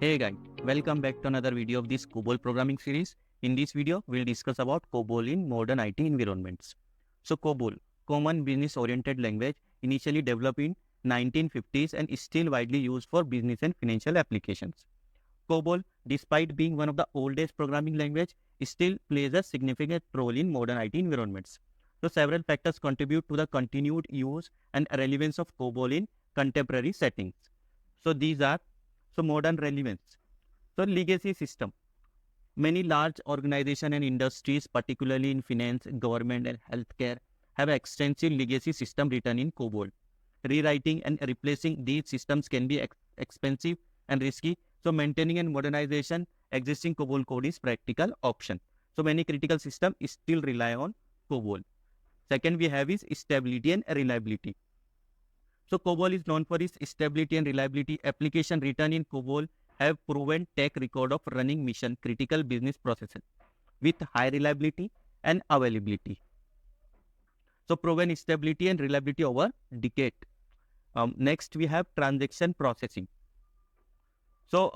Hey guys, welcome back to another video of this COBOL programming series. In this video, we'll discuss about COBOL in modern IT environments. So COBOL, Common Business Oriented Language, initially developed in 1950s and is still widely used for business and financial applications. COBOL, despite being one of the oldest programming language, still plays a significant role in modern IT environments. So several factors contribute to the continued use and relevance of COBOL in contemporary settings. So these are modern relevance. So legacy system. Many large organizations and industries, particularly in finance, government and healthcare, have extensive legacy system written in COBOL. Rewriting and replacing these systems can be expensive and risky. So maintaining and modernization existing COBOL code is practical option. So many critical systems still rely on COBOL. Second we have is stability and reliability. So COBOL is known for its stability and reliability. Application written in COBOL have proven track record of running mission critical business processes with high reliability and availability. So proven stability and reliability over decade. Next we have transaction processing. So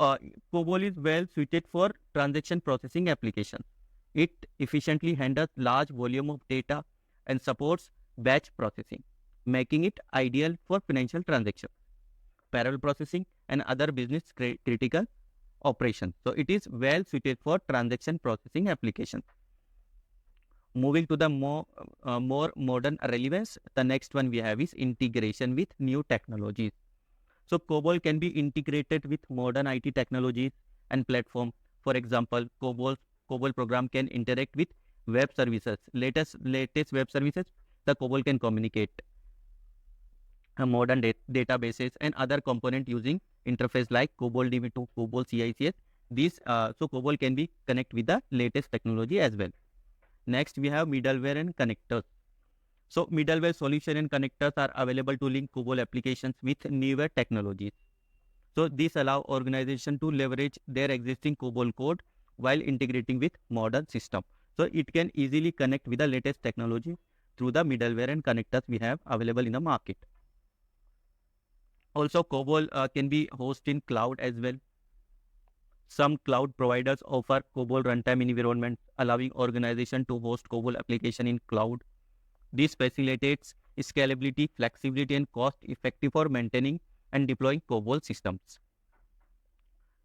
COBOL is well suited for transaction processing application. It efficiently handles large volume of data and supports batch processing, making it ideal for financial transactions, parallel processing and other business critical operations. So it is well suited for transaction processing applications. Moving to the more modern relevance, the next one we have is integration with new technologies. So COBOL can be integrated with modern IT technologies and platform. For example, COBOL program can interact with web services. Latest web services, the COBOL can communicate. Modern databases and other component using interface like COBOL DB2, COBOL CICS. So COBOL can be connect with the latest technology as well. Next, we have middleware and connectors. So middleware solution and connectors are available to link COBOL applications with newer technologies. So this allow organization to leverage their existing COBOL code while integrating with modern system. So it can easily connect with the latest technology through the middleware and connectors we have available in the market. Also, COBOL can be hosted in cloud as well. Some cloud providers offer COBOL runtime environments, allowing organization to host COBOL application in cloud. This facilitates scalability, flexibility, and cost effective for maintaining and deploying COBOL systems.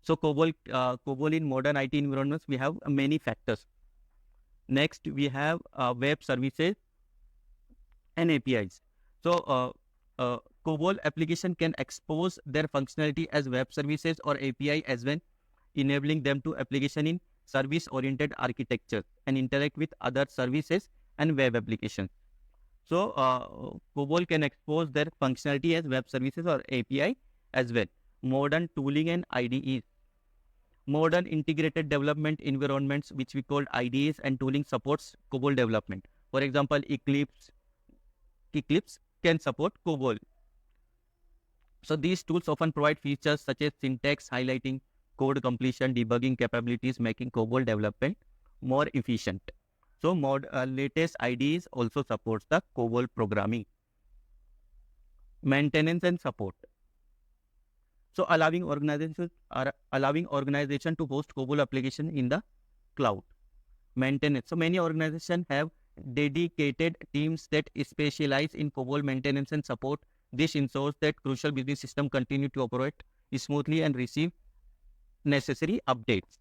So COBOL in modern IT environments, we have many factors. Next, we have web services and APIs. So COBOL application can expose their functionality as web services or API as well, enabling them to application in service-oriented architecture and interact with other services and web applications. So COBOL can expose their functionality as web services or API as well. Modern tooling and IDEs. Modern integrated development environments, which we call IDEs and tooling, supports COBOL development. For example, Eclipse can support COBOL. So these tools often provide features such as syntax highlighting, code completion, debugging capabilities, making COBOL development more efficient. So latest IDEs also supports the COBOL programming. Maintenance and support. So allowing organization to host COBOL application in the cloud. Maintenance. So many organizations have dedicated teams that specialize in COBOL maintenance and support. This ensures that crucial business systems continue to operate smoothly and receive necessary updates.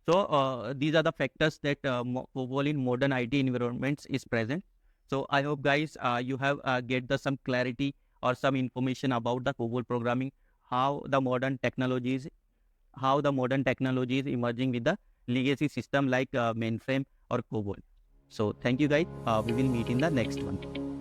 So these are the factors that COBOL in modern IT environments is present. So I hope guys you have get some clarity or some information about the COBOL programming, how the modern technologies emerging with the legacy system like mainframe or COBOL. So thank you guys. We will meet in the next one.